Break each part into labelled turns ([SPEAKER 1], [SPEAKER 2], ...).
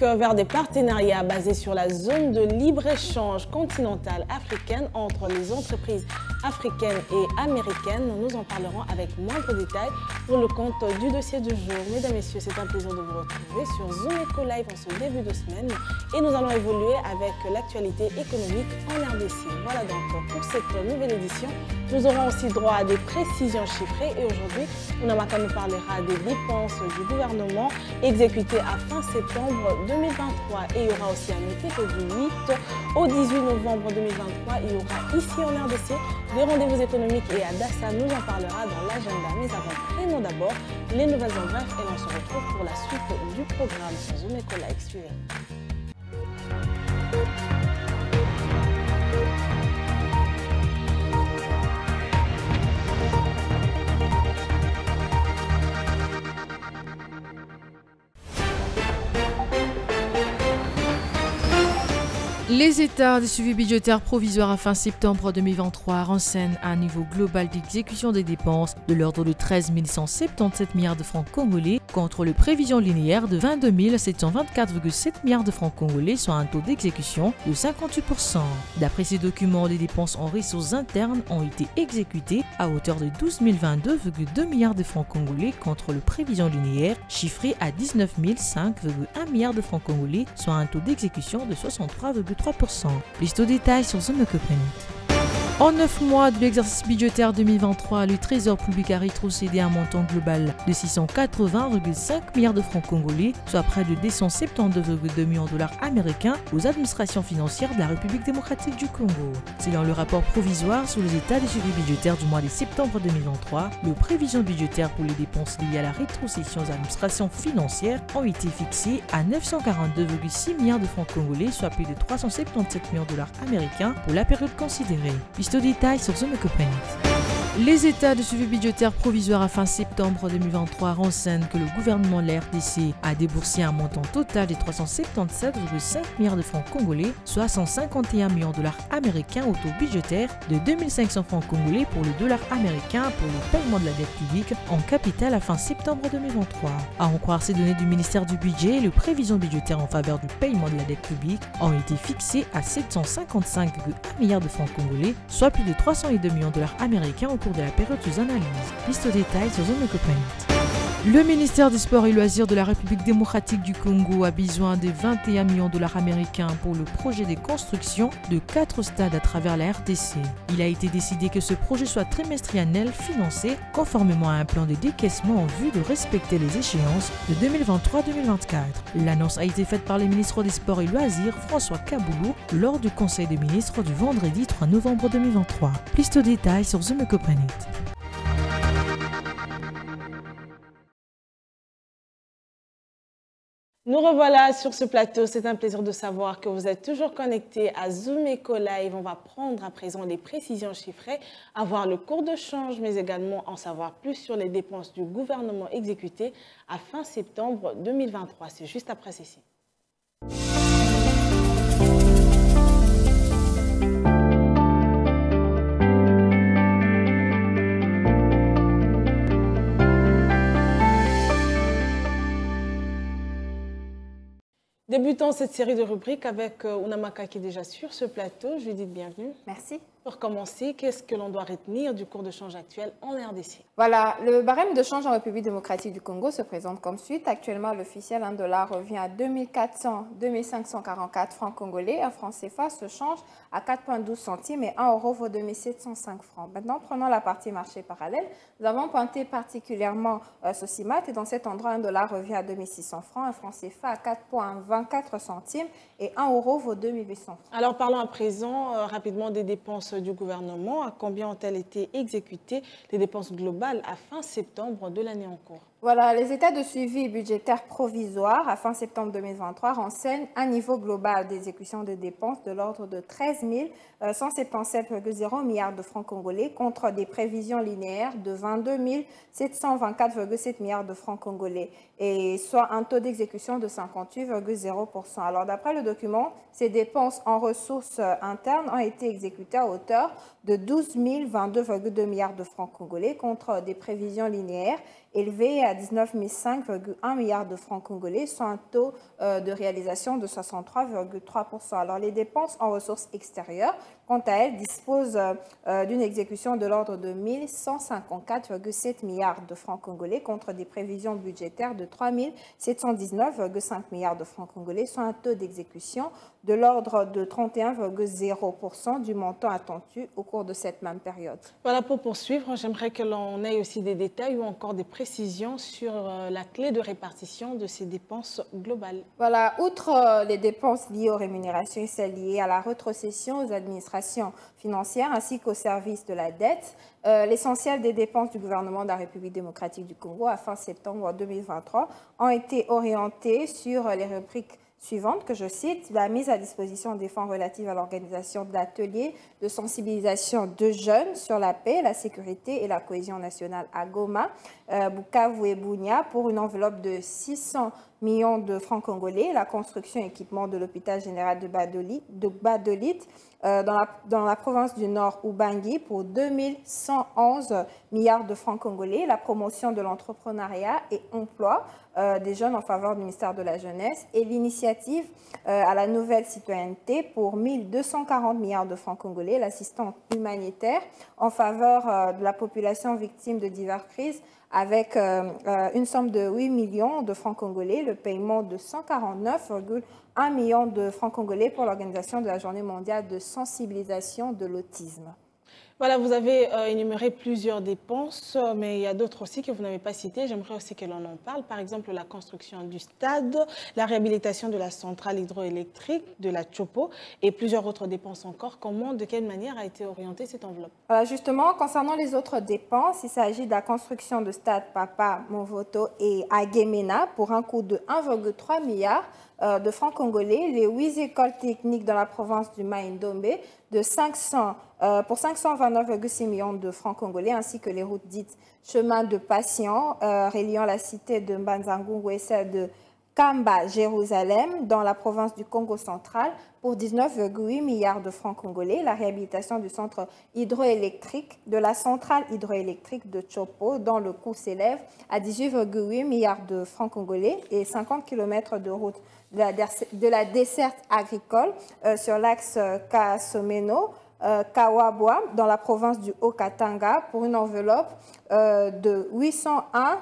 [SPEAKER 1] vers des partenariats basés sur la zone de libre-échange continentale africaine entre les entreprises africaines et américaines. Nous en parlerons avec moindre détail pour le compte du dossier du jour. Mesdames et messieurs, c'est un plaisir de vous retrouver sur Zoom Eco Live en ce début de semaine et nous allons évoluer avec l'actualité économique en RDC. Voilà donc pour cette nouvelle édition. Nous aurons aussi droit à des précisions chiffrées et aujourd'hui, Ounamaka nous parlera des dépenses du gouvernement exécutées à fin septembre 2023. Et il y aura aussi à noter que du 8 au 18 novembre 2023, il y aura ici en RDC des rendez-vous économiques et Adassa nous en parlera dans l'agenda. Mais avant, prenons d'abord les nouvelles en bref et l'on se retrouve pour la suite du programme sur Zoom Eco Live. Suivez.
[SPEAKER 2] Les états de suivi budgétaire provisoire à fin septembre 2023 renseignent un niveau global d'exécution des dépenses de l'ordre de 13 177 milliards de francs congolais contre les prévisions linéaires de 22 724,7 milliards de francs congolais, soit un taux d'exécution de 58%. D'après ces documents, les dépenses en ressources internes ont été exécutées à hauteur de 12 022,2 milliards de francs congolais contre les prévisions linéaires chiffrées à 19 005,1 milliards de francs congolais, soit un taux d'exécution de 63,3%. Plus de détails sur Zoom Eco Planet. En 9 mois de l'exercice budgétaire 2023, le Trésor public a rétrocédé un montant global de 680,5 milliards de francs congolais, soit près de 272,2 millions de dollars américains aux administrations financières de la République démocratique du Congo. Selon le rapport provisoire sur les états de suivi budgétaire du mois de septembre 2023, les prévisions budgétaires pour les dépenses liées à la rétrocession aux administrations financières ont été fixées à 942,6 milliards de francs congolais, soit plus de 377 millions de dollars américains pour la période considérée. Plus de détails sur Zoom Eco Planet. Les états de suivi budgétaire provisoire à fin septembre 2023 renseignent que le gouvernement de la RDC a déboursé un montant total de 377,5 milliards de francs congolais, soit 151 millions de dollars américains au taux budgétaire de 2500 francs congolais pour le dollar américain pour le paiement de la dette publique en capital à fin septembre 2023. À en croire ces données du ministère du Budget, les prévisions budgétaires en faveur du paiement de la dette publique ont été fixées à 755,1 milliards de francs congolais, soit plus de 302 millions de dollars américains au cours de la période sous analyse. Liste aux détails sur Zoom Eco Planet. Le ministère des Sports et Loisirs de la République démocratique du Congo a besoin de 21 millions de dollars américains pour le projet de construction de 4 stades à travers la RDC. Il a été décidé que ce projet soit trimestriel financé conformément à un plan de décaissement en vue de respecter les échéances de 2023-2024. L'annonce a été faite par le ministre des Sports et Loisirs François Kaboulou lors du Conseil des ministres du vendredi 3 novembre 2023. Plus de détails sur Zoom Eco Planet.
[SPEAKER 1] Nous revoilà sur ce plateau. C'est un plaisir de savoir que vous êtes toujours connectés à Zoom Eco Live. On va prendre à présent les précisions chiffrées, avoir le cours de change, mais également en savoir plus sur les dépenses du gouvernement exécutées à fin septembre 2023. C'est juste après ceci. Débutons cette série de rubriques avec Ounamaka qui est déjà sur ce plateau. Je lui dis bienvenue.
[SPEAKER 3] Merci.
[SPEAKER 1] Pour commencer, qu'est-ce que l'on doit retenir du cours de change actuel en RDC?
[SPEAKER 3] Voilà, le barème de change en République démocratique du Congo se présente comme suit. Actuellement, l'officiel 1 dollar revient à 2544 francs congolais. Un franc CFA se change à 4,12 centimes et 1 euro vaut 2705 francs. Maintenant, prenons la partie marché parallèle. Nous avons pointé particulièrement Sosimat et dans cet endroit, 1 dollar revient à 2600 francs. Un franc CFA à 4,24 centimes et 1 euro vaut 2800 francs.
[SPEAKER 1] Alors, parlons à présent rapidement des dépenses du gouvernement. À combien ont-elles été exécutées les dépenses globales à fin septembre de l'année en cours?
[SPEAKER 3] Voilà, les états de suivi budgétaire provisoire à fin septembre 2023 renseignent un niveau global d'exécution de dépenses de l'ordre de 13 177,0 milliards de francs congolais contre des prévisions linéaires de 22 724,7 milliards de francs congolais, et soit un taux d'exécution de 58,0%. Alors, d'après le document, ces dépenses en ressources internes ont été exécutées à hauteur de 12 022,2 milliards de francs congolais contre des prévisions linéaires élevées à 19 5,1 milliards de francs congolais, soit un taux de réalisation de 63,3%. Alors, les dépenses en ressources extérieures, quant à elles, disposent d'une exécution de l'ordre de 1 154,7 milliards de francs congolais contre des prévisions budgétaires de 3 719,5 milliards de francs congolais, soit un taux d'exécution de l'ordre de 31,0% du montant attendu au cours de cette même période.
[SPEAKER 1] Voilà, pour poursuivre, j'aimerais que l'on ait aussi des détails ou encore des précisions sur la clé de répartition de ces dépenses globales.
[SPEAKER 3] Voilà, outre les dépenses liées aux rémunérations et celles liées à la rétrocession aux administrations financières ainsi qu'aux services de la dette, l'essentiel des dépenses du gouvernement de la République démocratique du Congo à fin septembre 2023 ont été orientées sur les rubriques suivantes, que je cite: la mise à disposition des fonds relatifs à l'organisation d'ateliers de sensibilisation de jeunes sur la paix, la sécurité et la cohésion nationale à Goma, Bukavu et Bunia pour une enveloppe de 600 millions de francs congolais, la construction et équipement de l'hôpital général de Badolit dans la province du Nord Ubangi pour 2111 milliards de francs congolais, la promotion de l'entrepreneuriat et emploi des jeunes en faveur du ministère de la Jeunesse et l'initiative à la nouvelle citoyenneté pour 1240 milliards de francs congolais, l'assistance humanitaire en faveur de la population victime de diverses crises avec une somme de 8 millions de francs congolais, le paiement de 149,1 millions de francs congolais pour l'organisation de la Journée mondiale de sensibilisation de l'autisme.
[SPEAKER 1] Voilà, vous avez énuméré plusieurs dépenses, mais il y a d'autres aussi que vous n'avez pas citées. J'aimerais aussi que l'on en parle. Par exemple, la construction du stade, la réhabilitation de la centrale hydroélectrique, de la Chopo et plusieurs autres dépenses encore. Comment, de quelle manière a été orientée cette enveloppe?
[SPEAKER 3] Justement, concernant les autres dépenses, il s'agit de la construction de stade Papa Movoto et Agemena pour un coût de 1,3 milliard de francs congolais, les 8 écoles techniques dans la province du Mai-Ndombe pour 529,6 millions de francs congolais, ainsi que les routes dites chemin de patients reliant la cité de Mbanzangungu et celle de Kamba, Jérusalem, dans la province du Congo central, pour 19,8 milliards de francs congolais, la réhabilitation du centre hydroélectrique, de la centrale hydroélectrique de Chopo, dont le coût s'élève à 18,8 milliards de francs congolais et 50 km de route de la desserte agricole sur l'axe Kasomeno, Kawabwa, dans la province du Haut-Katanga, pour une enveloppe de 801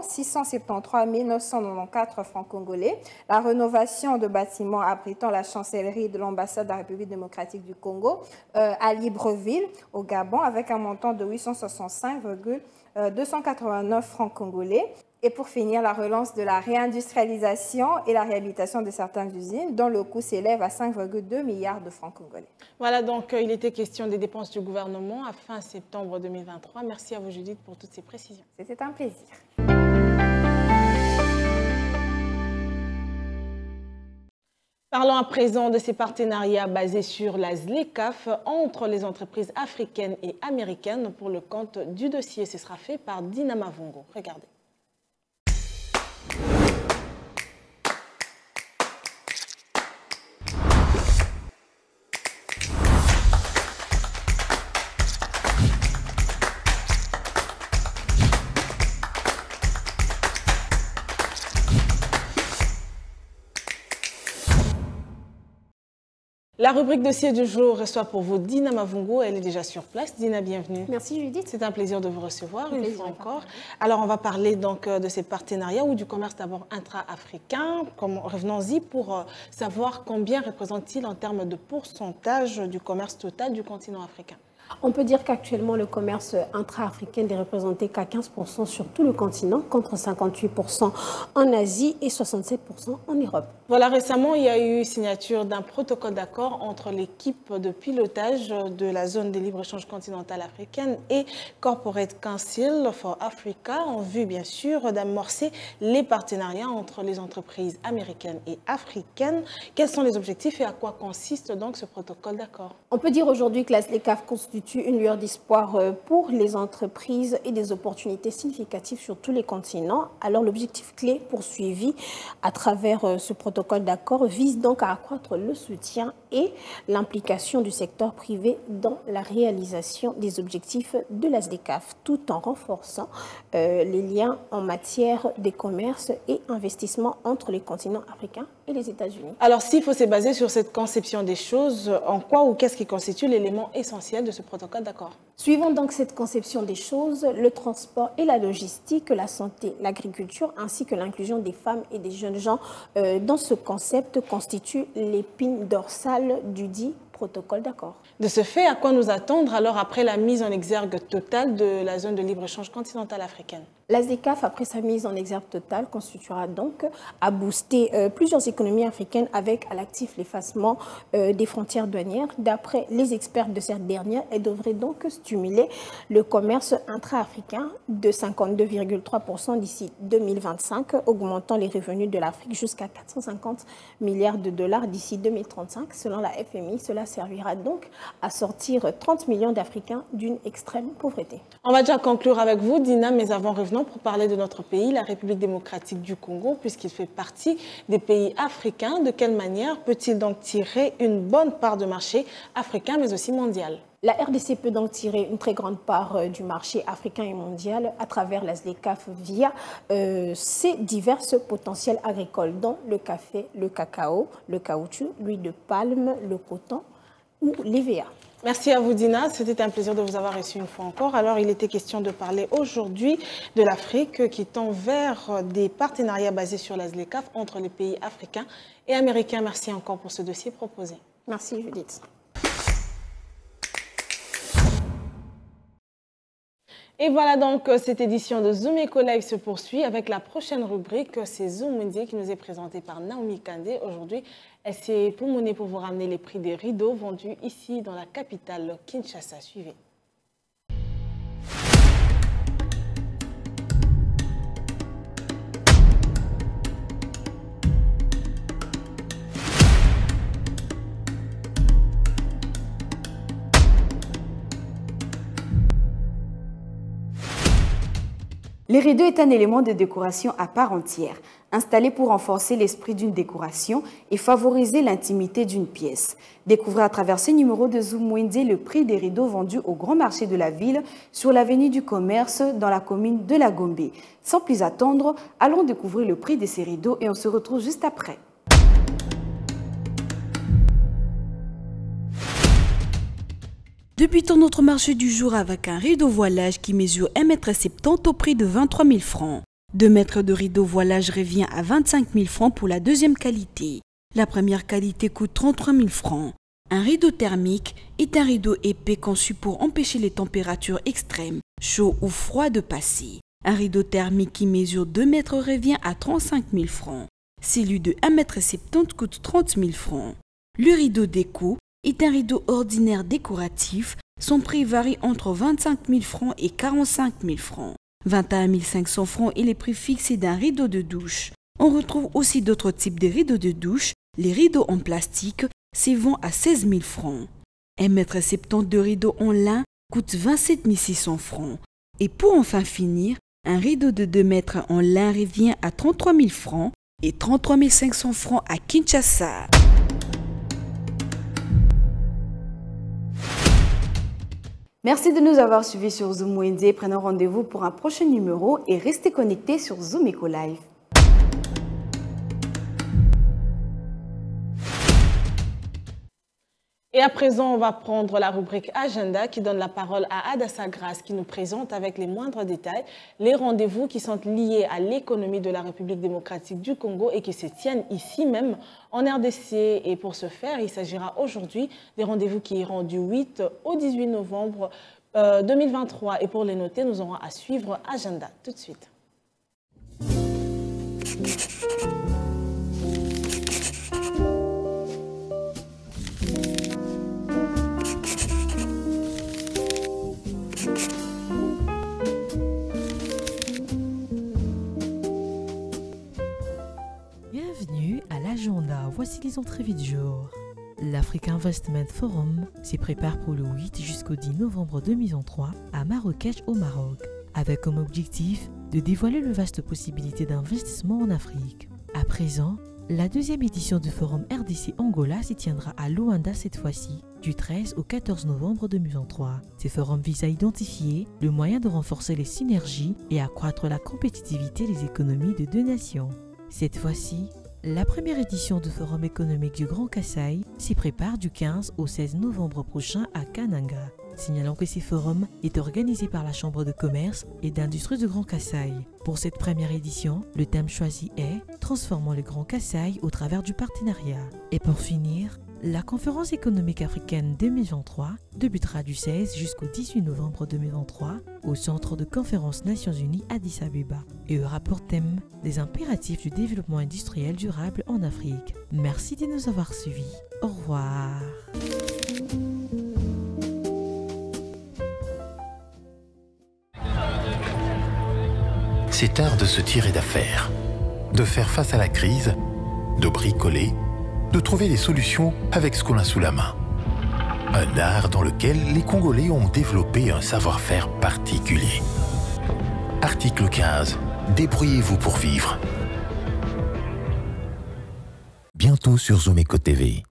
[SPEAKER 3] 673 994 francs congolais, la rénovation de bâtiments abritant la chancellerie de l'ambassade de la République démocratique du Congo à Libreville, au Gabon, avec un montant de 865,289 francs congolais. Et pour finir, la relance de la réindustrialisation et la réhabilitation de certaines usines, dont le coût s'élève à 5,2 milliards de francs congolais.
[SPEAKER 1] Voilà, donc il était question des dépenses du gouvernement à fin septembre 2023. Merci à vous, Judith, pour toutes ces précisions.
[SPEAKER 3] C'était un plaisir.
[SPEAKER 1] Parlons à présent de ces partenariats basés sur la ZLECAf entre les entreprises africaines et américaines pour le compte du dossier. Ce sera fait par Dina Mavungo. Regardez. La rubrique dossier du jour reçoit pour vous Dina Mavungo. Elle est déjà sur place. Dina, bienvenue.
[SPEAKER 4] Merci Judith.
[SPEAKER 1] C'est un plaisir de vous recevoir une fois encore. Alors, on va parler donc de ces partenariats ou du commerce d'abord intra-africain. Revenons-y pour savoir combien représente-t-il en termes de pourcentage du commerce total du continent africain.
[SPEAKER 4] On peut dire qu'actuellement, le commerce intra-africain n'est représenté qu'à 15% sur tout le continent, contre 58% en Asie et 67% en Europe.
[SPEAKER 1] Voilà, récemment, il y a eu signature d'un protocole d'accord entre l'équipe de pilotage de la zone de libre-échange continentale africaine et Corporate Council for Africa, en vue, bien sûr, d'amorcer les partenariats entre les entreprises américaines et africaines. Quels sont les objectifs et à quoi consiste donc ce protocole d'accord?
[SPEAKER 4] On peut dire aujourd'hui que la ZLECAf constitue constitue une lueur d'espoir pour les entreprises et des opportunités significatives sur tous les continents. Alors l'objectif clé poursuivi à travers ce protocole d'accord vise donc à accroître le soutien et l'implication du secteur privé dans la réalisation des objectifs de la SDCAF, tout en renforçant les liens en matière de commerce et investissement entre les continents africains et les États-Unis.
[SPEAKER 1] Alors, s'il faut se baser sur cette conception des choses, en quoi ou qu'est-ce qui constitue l'élément essentiel de ce protocole d'accord?
[SPEAKER 4] Suivant donc cette conception des choses, le transport et la logistique, la santé, l'agriculture, ainsi que l'inclusion des femmes et des jeunes gens dans ce concept constituent l'épine dorsale du dit protocole d'accord.
[SPEAKER 1] De ce fait, à quoi nous attendre alors après la mise en exergue totale de la zone de libre-échange continentale africaine?
[SPEAKER 4] La SDCAF, après sa mise en exergue totale, constituera donc à booster plusieurs économies africaines avec à l'actif l'effacement des frontières douanières. D'après les experts de cette dernière, elle devrait donc stimuler le commerce intra-africain de 52,3% d'ici 2025, augmentant les revenus de l'Afrique jusqu'à 450 milliards de dollars d'ici 2035. Selon la FMI, cela servira donc à sortir 30 millions d'Africains d'une extrême pauvreté.
[SPEAKER 1] On va déjà conclure avec vous, Dina, mais avant revenons pour parler de notre pays, la République démocratique du Congo, puisqu'il fait partie des pays africains. De quelle manière peut-il donc tirer une bonne part de marché africain, mais aussi mondial?
[SPEAKER 4] La RDC peut donc tirer une très grande part du marché africain et mondial à travers la SDCAF via ses diverses potentiels agricoles, dont le café, le cacao, le caoutchouc, l'huile de palme, le coton ou l'EVA.
[SPEAKER 1] Merci à vous, Dina. C'était un plaisir de vous avoir reçu une fois encore. Alors, il était question de parler aujourd'hui de l'Afrique qui tend vers des partenariats basés sur la SDCAF entre les pays africains et américains. Merci encore pour ce dossier proposé.
[SPEAKER 4] Merci, Judith.
[SPEAKER 1] Et voilà donc, cette édition de Zoom Eco Live se poursuit avec la prochaine rubrique, c'est Zoom Mondial qui nous est présentée par Naomi Kandé. Aujourd'hui, elle s'est pulmonée pour vous ramener les prix des rideaux vendus ici dans la capitale Kinshasa. Suivez.
[SPEAKER 5] Les rideaux est un élément de décoration à part entière, installé pour renforcer l'esprit d'une décoration et favoriser l'intimité d'une pièce. Découvrez à travers ce numéro de Zoom Wendy le prix des rideaux vendus au grand marché de la ville sur l'avenue du Commerce dans la commune de La Gombe. Sans plus attendre, allons découvrir le prix de ces rideaux et on se retrouve juste après. Débutons notre marché du jour avec un rideau voilage qui mesure 1,70 m au prix de 23 000 francs. 2 mètres de rideau voilage revient à 25 000 francs pour la deuxième qualité. La première qualité coûte 33 000 francs. Un rideau thermique est un rideau épais conçu pour empêcher les températures extrêmes, chaud ou froid de passer. Un rideau thermique qui mesure 2 mètres revient à 35 000 francs. Celui de 1,70 m coûte 30 000 francs. Le rideau déco est un rideau ordinaire décoratif. Son prix varie entre 25 000 francs et 45 000 francs. 21 500 francs est le prix fixé d'un rideau de douche. On retrouve aussi d'autres types de rideaux de douche. Les rideaux en plastique s'évendent à 16 000 francs. 1,70 m de rideau en lin coûte 27 600 francs. Et pour enfin finir, un rideau de 2 mètres en lin revient à 33 000 francs et 33 500 francs à Kinshasa. Merci de nous avoir suivis sur Zoom Wendy. Prenons rendez-vous pour un prochain numéro et restez connectés sur Zoom Eco Live.
[SPEAKER 1] Et à présent, on va prendre la rubrique Agenda qui donne la parole à Adassa Grace qui nous présente avec les moindres détails les rendez-vous qui sont liés à l'économie de la République démocratique du Congo et qui se tiennent ici même en RDC. Et pour ce faire, il s'agira aujourd'hui des rendez-vous qui iront du 8 au 18 novembre 2023. Et pour les noter, nous aurons à suivre Agenda tout de suite.
[SPEAKER 2] Bienvenue à l'agenda. Voici les entrées du jour. l'Africa Investment Forum se prépare pour le 8 jusqu'au 10 novembre 2023 à Marrakech au Maroc, avec comme objectif de dévoiler le vaste possibilité d'investissement en Afrique. À présent, la deuxième édition du Forum RDC Angola s'y tiendra à Luanda cette fois-ci, du 13 au 14 novembre 2023. Ce forum vise à identifier le moyen de renforcer les synergies et accroître la compétitivité des économies de deux nations. Cette fois-ci, la première édition du Forum économique du Grand Kasaï s'y prépare du 15 au 16 novembre prochain à Kananga. Signalons que ce forum est organisé par la Chambre de commerce et d'industrie du Grand Kasaï. Pour cette première édition, le thème choisi est « Transformons le Grand Kasaï au travers du partenariat ». Et pour finir, la conférence économique africaine 2023 débutera du 16 jusqu'au 18 novembre 2023 au Centre de conférence Nations Unies Addis Abeba et aura pour thème les impératifs du développement industriel durable en Afrique. Merci de nous avoir suivis. Au revoir.
[SPEAKER 6] C'est art de se tirer d'affaire, de faire face à la crise, de bricoler, de trouver des solutions avec ce qu'on a sous la main. Un art dans lequel les Congolais ont développé un savoir-faire particulier. Article 15. Débrouillez-vous pour vivre. Bientôt sur Zomeco TV.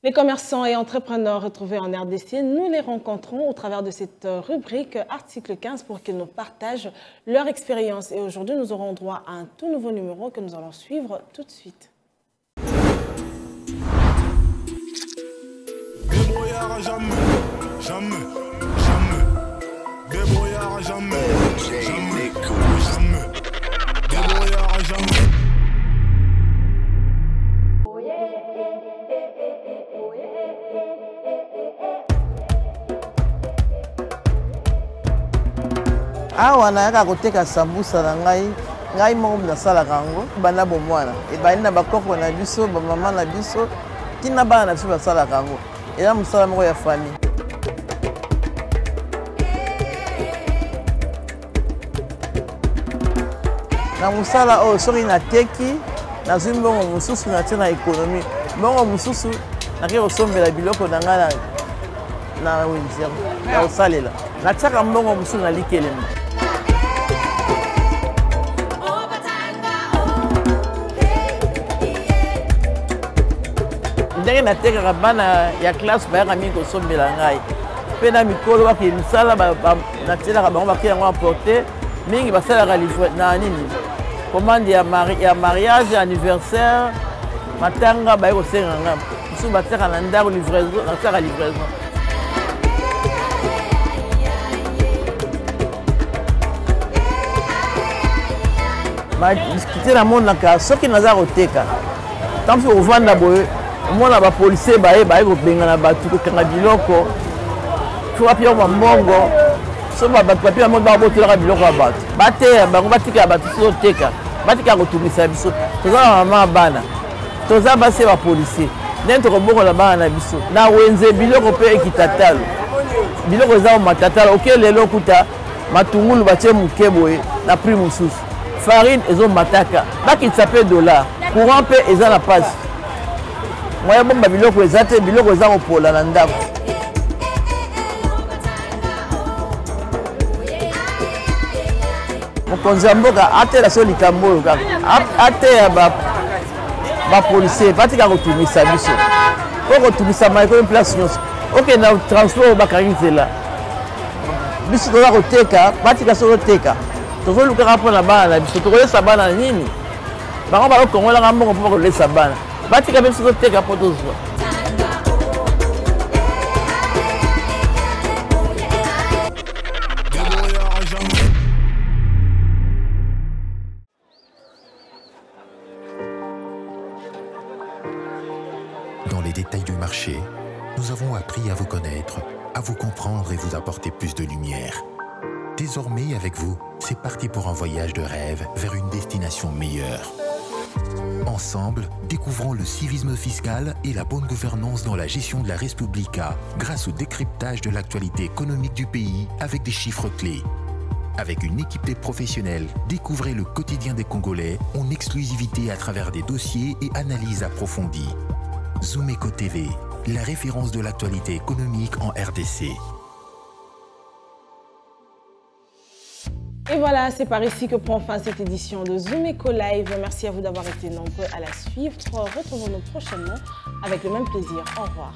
[SPEAKER 1] Les commerçants et entrepreneurs retrouvés en RDC, nous les rencontrons au travers de cette rubrique Article 15 pour qu'ils nous partagent leur expérience. Et aujourd'hui, nous aurons droit à un tout nouveau numéro que nous allons suivre tout de suite.
[SPEAKER 7] Débrouillard jamais, jamais, jamais. Débrouillard jamais, jamais, jamais. Débrouillard jamais.
[SPEAKER 8] Awa nayaka koteka sambusa na ngai moko nasalaka yango bana bomwana ebali na bakoko na biso bamama na biso tina bana na biso basalaka yango eza mosala moko ya famille. Na mosala oyo soki nateki nazwi mbongo mosusu natie na ekonomi mbongo mosusu nake kosombela biloko na ngai na wenzer ya kosalela natiaka mbongo mosusu na likelema. ndenge natekaka bana ya classe bayaka mingi kosombela ngai mpe na mikolo baki misala natielaka bango baki yango emporte mingi basalaka na nini commande ya mariage anniversaire matanga baye kosenga nga mosusu batiaka na ndako livraison natiaka livraison. badiskute namonaka soki naza koteka ntango soki kovanda boye omona bapolisier baye kobengana bato kokanga biloko foka pia mbongo so bapia mo babotelaka biloko ya bato bateya bango batikala bato so oteka batikala kotungisa biso toza na mama bana toza basi bapolisier ndenge tokobongola bana na biso na wenze biloko mpe ekitatalo biloko eza matatalo oke lelo okuta matungulu batie moke boye na prix mosusu farine ezomataka bakitisa mpe dollar courant mpe eza na pasi moya bomba biloko eza te biloko eza kopola na ndako. mokonzi ya mboka atela so likambo oyo kaka ateya bapolisier batika kotungisa biso po kotungisa maekomi place nyonso okende na transport oyo bakangi nzela biso toza koteka batika so koteka tozolukaka mpo na bana na biso tokolesa bana nini bango balokongolaka mbongo mpo bakolesa bana batika mpe biso toteka mpo tozwa.
[SPEAKER 6] Dans les détails du marché, nous avons appris à vous connaître, à vous comprendre et vous apporter plus de lumière. Désormais, avec vous, c'est parti pour un voyage de rêve vers une destination meilleure. Ensemble, découvrons le civisme fiscal et la bonne gouvernance dans la gestion de la Respublica grâce au décryptage de l'actualité économique du pays avec des chiffres clés. Avec une équipe de professionnels, découvrez le quotidien des Congolais en exclusivité à travers des dossiers et analyses approfondies. Zoom Eco TV, la référence de l'actualité économique en RDC.
[SPEAKER 1] Et voilà, c'est par ici que prend fin cette édition de Zoom Eco Live. Merci à vous d'avoir été nombreux à la suivre. Retrouvons-nous prochainement avec le même plaisir. Au revoir.